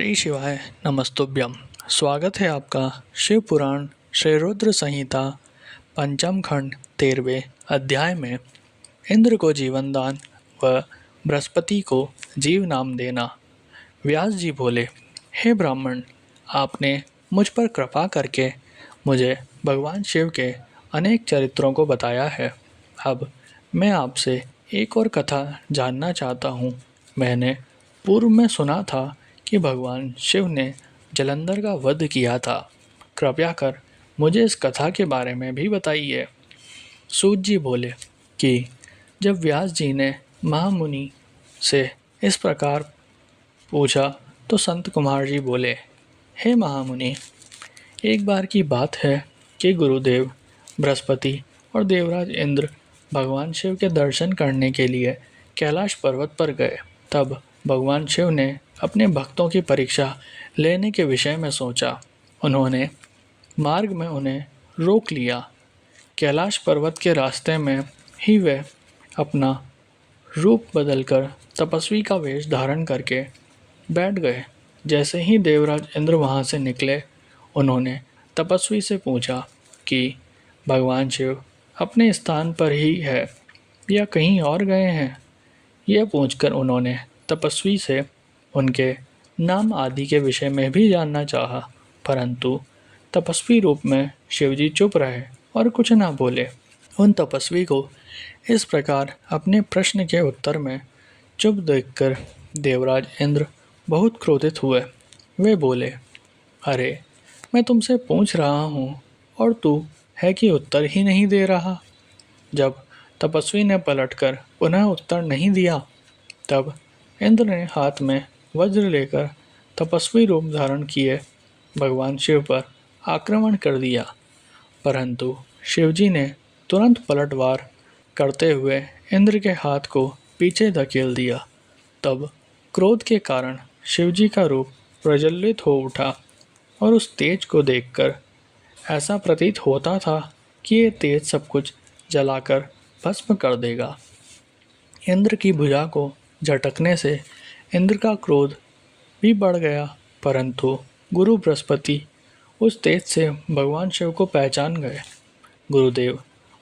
श्री शिवाय नमस्तुभ्यम। स्वागत है आपका शिव पुराण श्री रुद्र संहिता पंचम खंड 13वें अध्याय में इंद्र को जीवन दान व बृहस्पति को जीव नाम देना। व्यास जी बोले, हे ब्राह्मण, आपने मुझ पर कृपा करके मुझे भगवान शिव के अनेक चरित्रों को बताया है। अब मैं आपसे एक और कथा जानना चाहता हूँ। मैंने पूर्व में सुना था कि भगवान शिव ने जलंधर का वध किया था। कृपया कर मुझे इस कथा के बारे में भी बताइए। सूत जी बोले कि जब व्यास जी ने महामुनि से इस प्रकार पूछा तो संत कुमार जी बोले, हे महामुनि, एक बार की बात है कि गुरुदेव बृहस्पति और देवराज इंद्र भगवान शिव के दर्शन करने के लिए कैलाश पर्वत पर गए। तब भगवान शिव ने अपने भक्तों की परीक्षा लेने के विषय में सोचा। उन्होंने मार्ग में उन्हें रोक लिया। कैलाश पर्वत के रास्ते में ही वे अपना रूप बदलकर तपस्वी का वेश धारण करके बैठ गए। जैसे ही देवराज इंद्र वहां से निकले, उन्होंने तपस्वी से पूछा कि भगवान शिव अपने स्थान पर ही है या कहीं और गए हैं। यह पूछकर उन्होंने तपस्वी से उनके नाम आदि के विषय में भी जानना चाहा, परंतु तपस्वी रूप में शिवजी चुप रहे और कुछ ना बोले। उन तपस्वी को इस प्रकार अपने प्रश्न के उत्तर में चुप देखकर देवराज इंद्र बहुत क्रोधित हुए। वे बोले, अरे, मैं तुमसे पूछ रहा हूँ और तू है कि उत्तर ही नहीं दे रहा। जब तपस्वी ने पलटकर पुनः उत्तर नहीं दिया, तब इंद्र ने हाथ में वज्र लेकर तपस्वी रूप धारण किए भगवान शिव पर आक्रमण कर दिया, परंतु शिवजी ने तुरंत पलटवार करते हुए इंद्र के हाथ को पीछे धकेल दिया। तब क्रोध के कारण शिवजी का रूप प्रज्वलित हो उठा और उस तेज को देखकर ऐसा प्रतीत होता था कि ये तेज सब कुछ जलाकर भस्म कर देगा। इंद्र की भुजा को झटकने से इंद्र का क्रोध भी बढ़ गया, परंतु गुरु बृहस्पति उस तेज से भगवान शिव को पहचान गए। गुरुदेव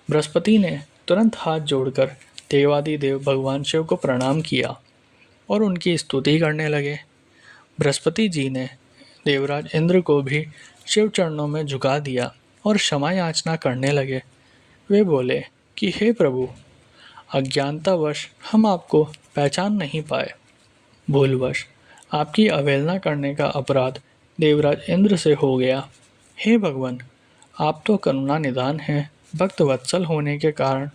बृहस्पति ने तुरंत हाथ जोड़कर देवादिदेव भगवान शिव को प्रणाम किया और उनकी स्तुति करने लगे। बृहस्पति जी ने देवराज इंद्र को भी शिव चरणों में झुका दिया और क्षमा याचना करने लगे। वे बोले कि हे प्रभु, अज्ञानतावश हम आपको पहचान नहीं पाए। भूलवश आपकी अवहेलना करने का अपराध देवराज इंद्र से हो गया। हे भगवान, आप तो करुणा निधान हैं। भक्त वत्सल होने के कारण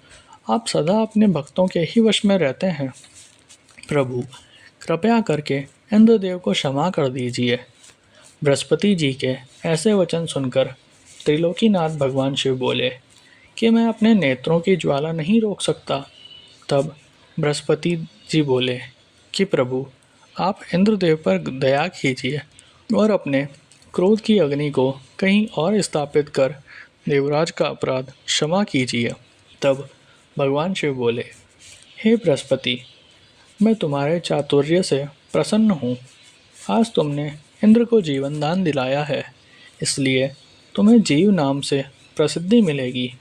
आप सदा अपने भक्तों के ही वश में रहते हैं। प्रभु, कृपया करके इंद्रदेव को क्षमा कर दीजिए। बृहस्पति जी के ऐसे वचन सुनकर त्रिलोकीनाथ भगवान शिव बोले कि मैं अपने नेत्रों की ज्वाला नहीं रोक सकता। तब बृहस्पति जी बोले कि प्रभु, आप इंद्रदेव पर दया कीजिए और अपने क्रोध की अग्नि को कहीं और स्थापित कर देवराज का अपराध क्षमा कीजिए। तब भगवान शिव बोले, हे बृहस्पति, मैं तुम्हारे चातुर्य से प्रसन्न हूँ। आज तुमने इंद्र को जीवन दान दिलाया है, इसलिए तुम्हें जीव नाम से प्रसिद्धि मिलेगी।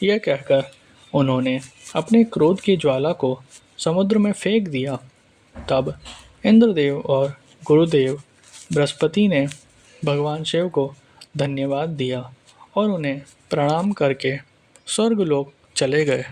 यह कहकर उन्होंने अपने क्रोध की ज्वाला को समुद्र में फेंक दिया। तब इंद्रदेव और गुरुदेव बृहस्पति ने भगवान शिव को धन्यवाद दिया और उन्हें प्रणाम करके स्वर्गलोक चले गए।